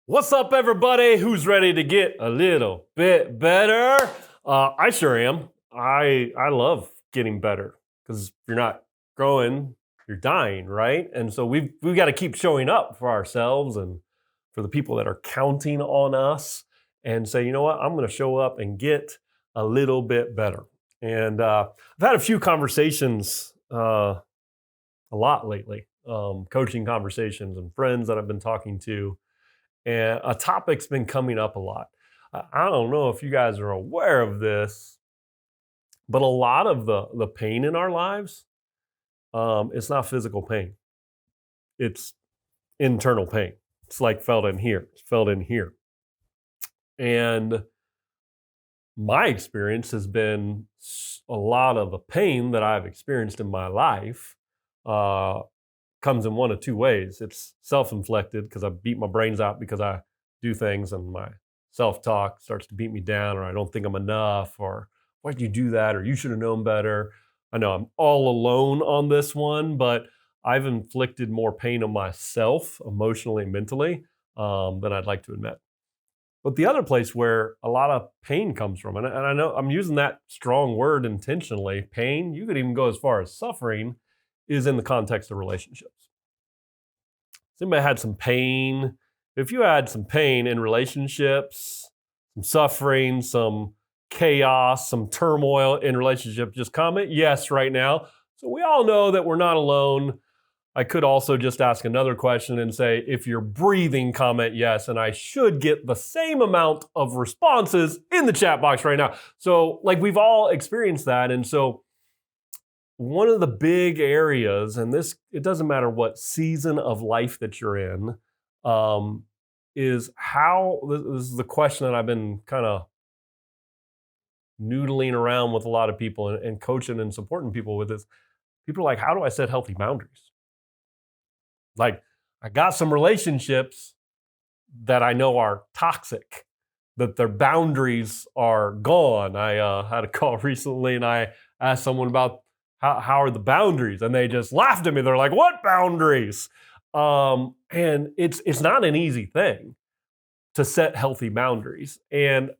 What's up, everybody? Who's ready to get a little bit better? I sure am. I love getting better because if you're not growing, you're dying, right? And so we've got to keep showing up for ourselves and for the people that are counting on us, and say, you know what, I'm going to show up and get a little bit better. And I've had a few conversations, a lot lately, coaching conversations and friends that I've been talking to, and a topic's been coming up a lot. I don't know if you guys are aware of this, but a lot of the pain in our lives, it's not physical pain. It's internal pain. It's like felt in here. It's felt in here. And my experience has been a lot of the pain that I've experienced in my life uh, comes in one of two ways. It's self-inflicted because I beat my brains out because I do things and my self-talk starts to beat me down, or I don't think I'm enough, or why'd you do that, or you should have known better. I know I'm all alone on this one, but I've inflicted more pain on myself emotionally and mentally than I'd like to admit. But the other place where a lot of pain comes from, and I know I'm using that strong word intentionally, pain, you could even go as far as suffering, is in the context of relationships. Has anybody had some pain? If you had some pain in relationships, some suffering, some chaos, some turmoil in relationships, just comment yes right now. So we all know that we're not alone. I could also just ask another question and say, if you're breathing, comment yes, and I should get the same amount of responses in the chat box right now. So, like, we've all experienced that. And so one of the big areas, and this, it doesn't matter what season of life that you're in, is how, this is the question that I've been kind of noodling around with a lot of people and coaching and supporting people with this. People are like, how do I set healthy boundaries? Like, I got some relationships that I know are toxic, that their boundaries are gone. I had a call recently and I asked someone about how are the boundaries, and they just laughed at me. They're like, what boundaries? And it's not an easy thing to set healthy boundaries. And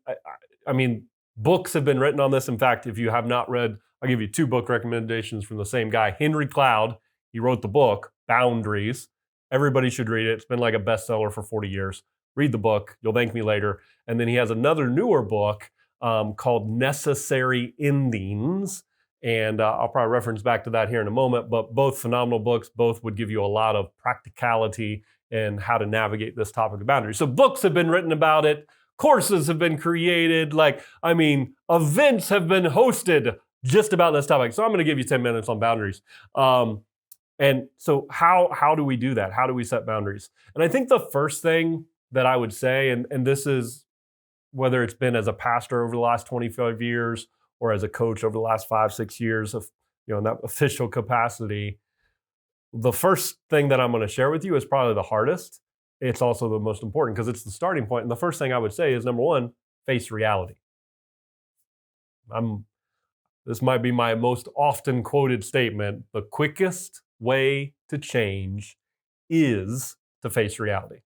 I mean, books have been written on this. In fact, if you have not read, I'll give you two book recommendations from the same guy, Henry Cloud. He wrote the book, Boundaries. Everybody should read it. It's been like a bestseller for 40 years. Read the book. You'll thank me later. And then he has another newer book called Necessary Endings. And I'll probably reference back to that here in a moment. But both phenomenal books. Both would give you a lot of practicality and how to navigate this topic of boundaries. So books have been written about it. Courses have been created. Events have been hosted just about this topic. So I'm going to give you 10 minutes on boundaries. And so how do we do that? How do we set boundaries? And I think the first thing that I would say, and this is whether it's been as a pastor over the last 25 years or as a coach over the last 5-6 years of, in that official capacity, the first thing that I'm going to share with you is probably the hardest. It's also the most important because it's the starting point. And the first thing I would say is, number one, face reality. This might be my most often quoted statement. The quickest way to change is to face reality.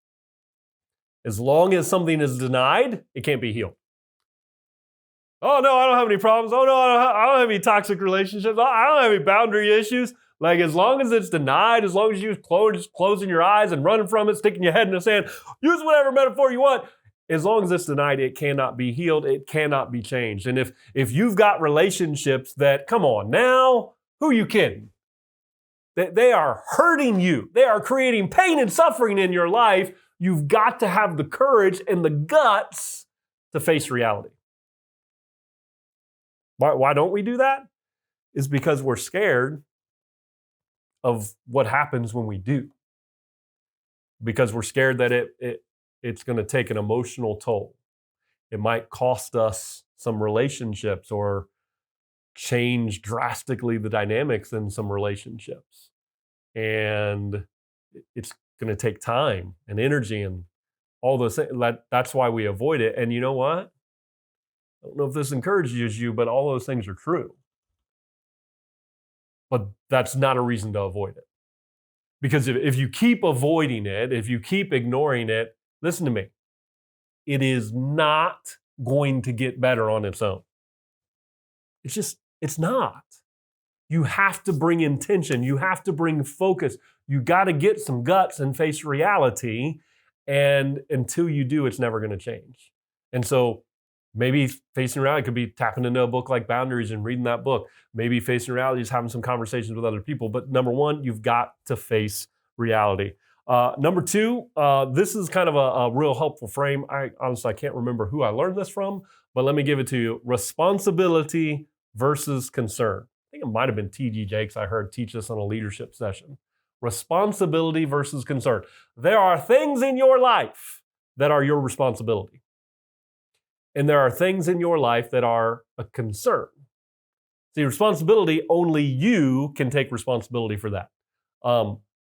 As long as something is denied, it can't be healed. Oh no, I don't have any problems. Oh no, I don't have any toxic relationships. I don't have any boundary issues. Like, as long as it's denied, as long as you're closing your eyes and running from it, sticking your head in the sand, use whatever metaphor you want. As long as it's denied, it cannot be healed. It cannot be changed. And if you've got relationships that, come on now, who are you kidding? They are hurting you. They are creating pain and suffering in your life. You've got to have the courage and the guts to face reality. Why don't we do that? It's because we're scared of what happens when we do. Because we're scared that it's going to take an emotional toll. It might cost us some relationships or change drastically the dynamics in some relationships. And it's going to take time and energy and all those things. That's why we avoid it. And you know what? I don't know if this encourages you, but all those things are true. But that's not a reason to avoid it. Because if you keep avoiding it, if you keep ignoring it, listen to me. It is not going to get better on its own. It's not. You have to bring intention. You have to bring focus. You got to get some guts and face reality. And until you do, it's never going to change. And so maybe facing reality could be tapping into a book like Boundaries and reading that book. Maybe facing reality is having some conversations with other people. But number one, you've got to face reality. Number two, this is kind of a real helpful frame. I can't remember who I learned this from, but let me give it to you. Responsibility versus concern. I think it might have been T.D. Jakes I heard teach this on a leadership session. Responsibility versus concern. There are things in your life that are your responsibility. And there are things in your life that are a concern. See, responsibility, only you can take responsibility for that.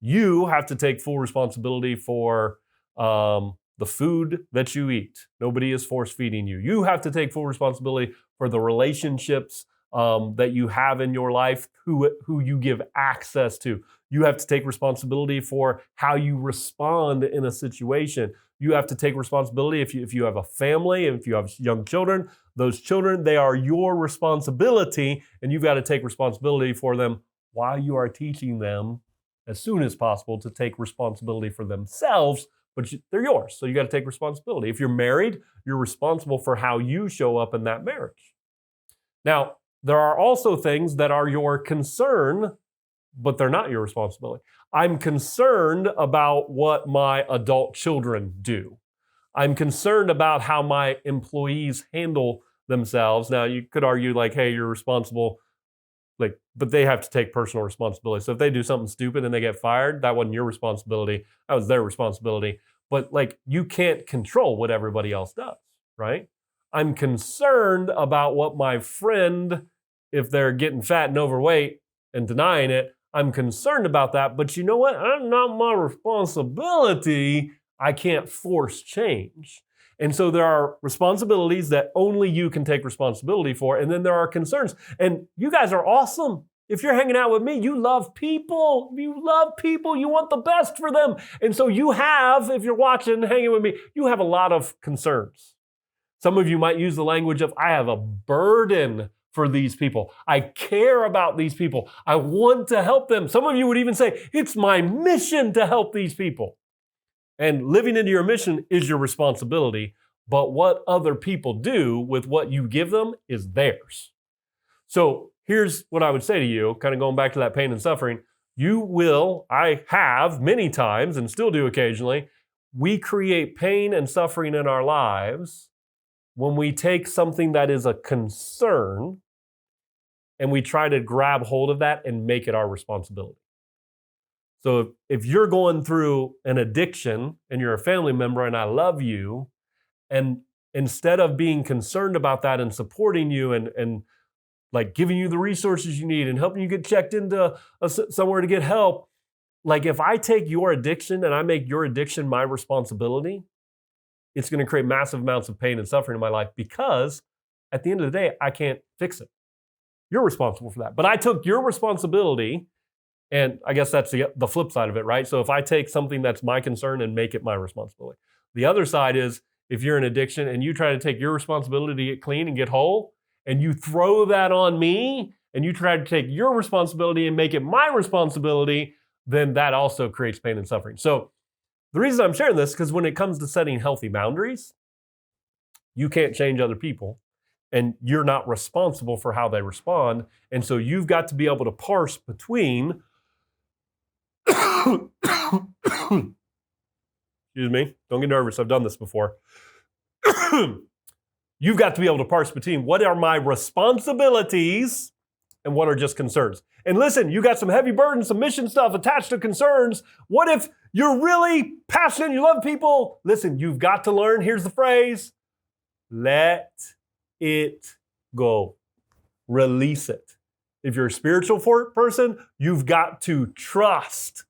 You have to take full responsibility for the food that you eat. Nobody is force feeding you. You have to take full responsibility for the relationships that you have in your life, who you give access to. You have to take responsibility for how you respond in a situation. You have to take responsibility if you have a family and if you have young children. Those children, they are your responsibility, and you've got to take responsibility for them while you are teaching them as soon as possible to take responsibility for themselves, but they're yours, so you got to take responsibility. If you're married, you're responsible for how you show up in that marriage. Now, there are also things that are your concern, but they're not your responsibility. I'm concerned about what my adult children do. I'm concerned about how my employees handle themselves. Now, you could argue like, hey, you're responsible, but they have to take personal responsibility. So if they do something stupid and they get fired, that wasn't your responsibility. That was their responsibility. But you can't control what everybody else does, right? I'm concerned about what my friend, if they're getting fat and overweight and denying it, I'm concerned about that. But you know what? I'm not my responsibility. I can't force change. And so there are responsibilities that only you can take responsibility for. And then there are concerns. And you guys are awesome. If you're hanging out with me, you love people. You love people. You want the best for them. And so you have, if you're watching, hanging with me, you have a lot of concerns. Some of you might use the language of, I have a burden for these people. I care about these people. I want to help them. Some of you would even say, it's my mission to help these people. And living into your mission is your responsibility, but what other people do with what you give them is theirs. So here's what I would say to you, kind of going back to that pain and suffering. I have many times and still do occasionally, we create pain and suffering in our lives when we take something that is a concern and we try to grab hold of that and make it our responsibility. So if you're going through an addiction and you're a family member and I love you, and instead of being concerned about that and supporting you and giving you the resources you need and helping you get checked into somewhere to get help, if I take your addiction and I make your addiction my responsibility, it's going to create massive amounts of pain and suffering in my life because at the end of the day, I can't fix it. You're responsible for that. But I took your responsibility. And I guess that's the flip side of it, right? So if I take something that's my concern and make it my responsibility. The other side is if you're in addiction and you try to take your responsibility to get clean and get whole, and you throw that on me, and you try to take your responsibility and make it my responsibility, then that also creates pain and suffering. So the reason I'm sharing this is because when it comes to setting healthy boundaries, you can't change other people, and you're not responsible for how they respond. And so you've got to be able to parse between excuse me, don't get nervous, I've done this before. You've got to be able to parse between what are my responsibilities and what are just concerns. And listen, you got some heavy burdens, some mission stuff attached to concerns. What if you're really passionate and you love people? Listen, you've got to learn, here's the phrase, let it go. Release it. If you're a spiritual person, you've got to trust.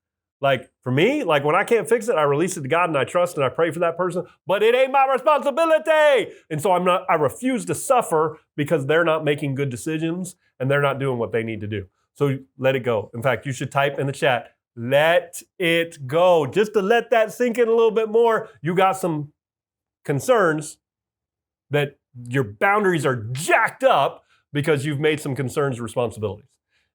For me, when I can't fix it, I release it to God and I trust and I pray for that person, but it ain't my responsibility. And so I refuse to suffer because they're not making good decisions and they're not doing what they need to do. So let it go. In fact, you should type in the chat, Let it go. Just to let that sink in a little bit more, you got some concerns that your boundaries are jacked up because you've made some concerns responsibilities.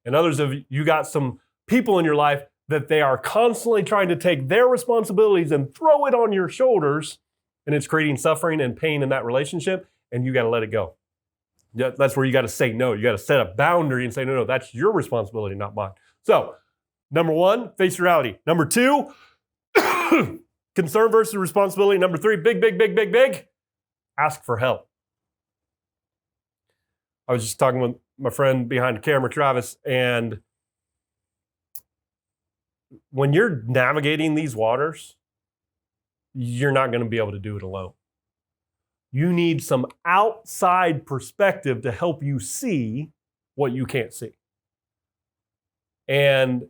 And others of you got some people in your life that they are constantly trying to take their responsibilities and throw it on your shoulders, and it's creating suffering and pain in that relationship, and you got to let it go. That's where you got to say no. You got to set a boundary and say, no, that's your responsibility, not mine. So, number 1, face reality. Number 2, concern versus responsibility. Number 3, big, ask for help. I was just talking with my friend behind the camera, Travis, and when you're navigating these waters, you're not going to be able to do it alone. You need some outside perspective to help you see what you can't see. And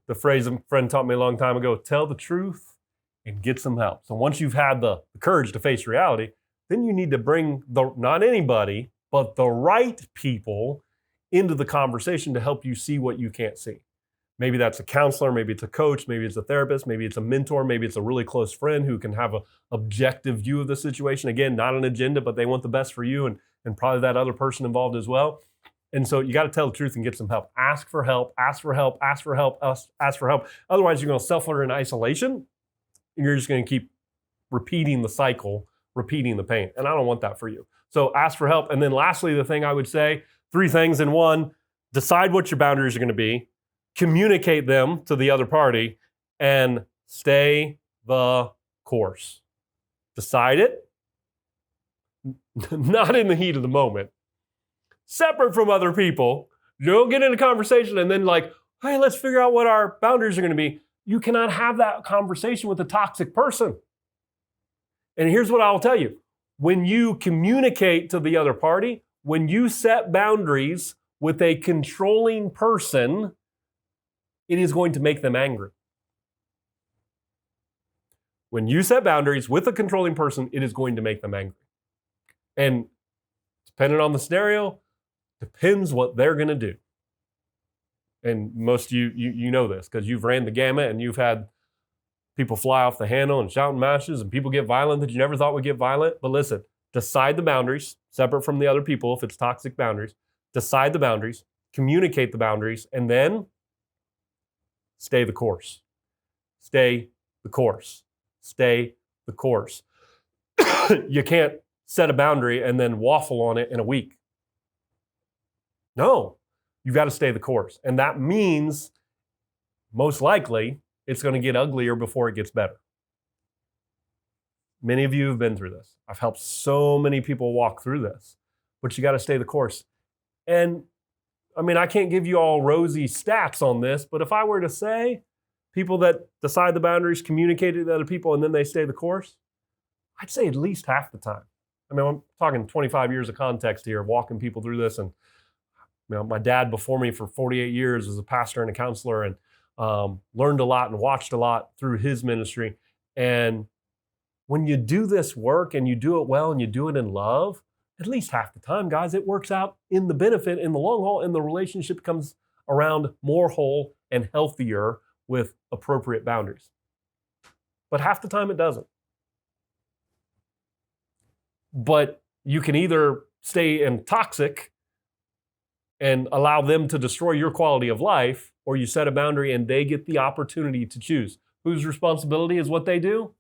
the phrase a friend taught me a long time ago, tell the truth and get some help. So once you've had the courage to face reality, then you need to bring not anybody, but the right people into the conversation to help you see what you can't see. Maybe that's a counselor, maybe it's a coach, maybe it's a therapist, maybe it's a mentor, maybe it's a really close friend who can have an objective view of the situation. Again, not an agenda, but they want the best for you and probably that other person involved as well. And so you got to tell the truth and get some help. Ask for help, ask for help, ask for help, ask for help. Otherwise, you're going to suffer in isolation, and you're just going to keep repeating the cycle, repeating the pain. And I don't want that for you. So ask for help. And then lastly, the thing I would say, 3 things in one: decide what your boundaries are going to be, communicate them to the other party, and stay the course. Decide it, not in the heat of the moment, separate from other people. Don't get in a conversation and then like, hey, let's figure out what our boundaries are going to be. You cannot have that conversation with a toxic person. And here's what I'll tell you. When you communicate to the other party, when you set boundaries with a controlling person, it is going to make them angry. When you set boundaries with a controlling person, it is going to make them angry. And depending on the scenario, depends what they're going to do. And most of you know this because you've ran the gamut and you've had people fly off the handle and shouting matches and people get violent that you never thought would get violent. But listen, decide the boundaries, separate from the other people if it's toxic boundaries. Decide the boundaries, communicate the boundaries, and then stay the course. Stay the course. Stay the course. You can't set a boundary and then waffle on it in a week. No, you've got to stay the course. And that means, most likely, it's going to get uglier before it gets better. Many of you have been through this. I've helped so many people walk through this. But you got to stay the course. And I mean, I can't give you all rosy stats on this, but if I were to say people that decide the boundaries, communicate it to other people, and then they stay the course, I'd say at least half the time. I mean, I'm talking 25 years of context here, walking people through this. And my dad before me for 48 years was a pastor and a counselor, and learned a lot and watched a lot through his ministry. And when you do this work and you do it well and you do it in love, at least half the time, guys, it works out in the benefit in the long haul, and the relationship comes around more whole and healthier with appropriate boundaries. But half the time it doesn't. But you can either stay in toxic and allow them to destroy your quality of life, or you set a boundary and they get the opportunity to choose. Whose responsibility is what they do?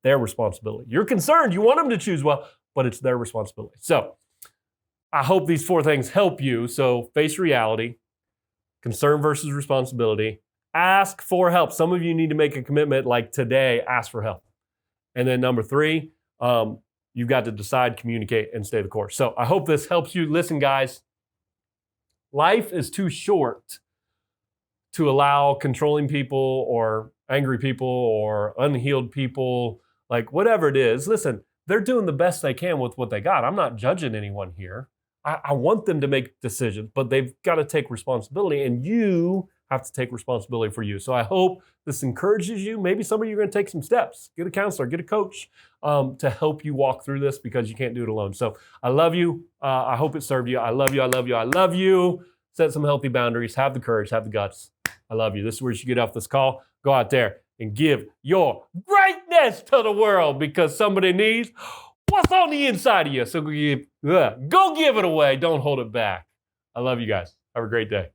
Their responsibility. You're concerned, you want them to choose well, but it's their responsibility. So I hope these 4 things help you. So face reality, concern versus responsibility, ask for help. Some of you need to make a commitment like today, ask for help. And then number 3, you've got to decide, communicate, and stay the course. So I hope this helps you. Listen, guys, life is too short to allow controlling people or angry people or unhealed people, like whatever it is. Listen, they're doing the best they can with what they got. I'm not judging anyone here. I want them to make decisions, but they've got to take responsibility, and you have to take responsibility for you. So I hope this encourages you. Maybe some of you are going to take some steps. Get a counselor, get a coach to help you walk through this, because you can't do it alone. So I love you. I hope it served you. I love you. I love you. I love you. Set some healthy boundaries. Have the courage. Have the guts. I love you. This is where you should get off this call. Go out there and give your greatness to the world because somebody needs what's on the inside of you. So go give it away. Don't hold it back. I love you guys. Have a great day.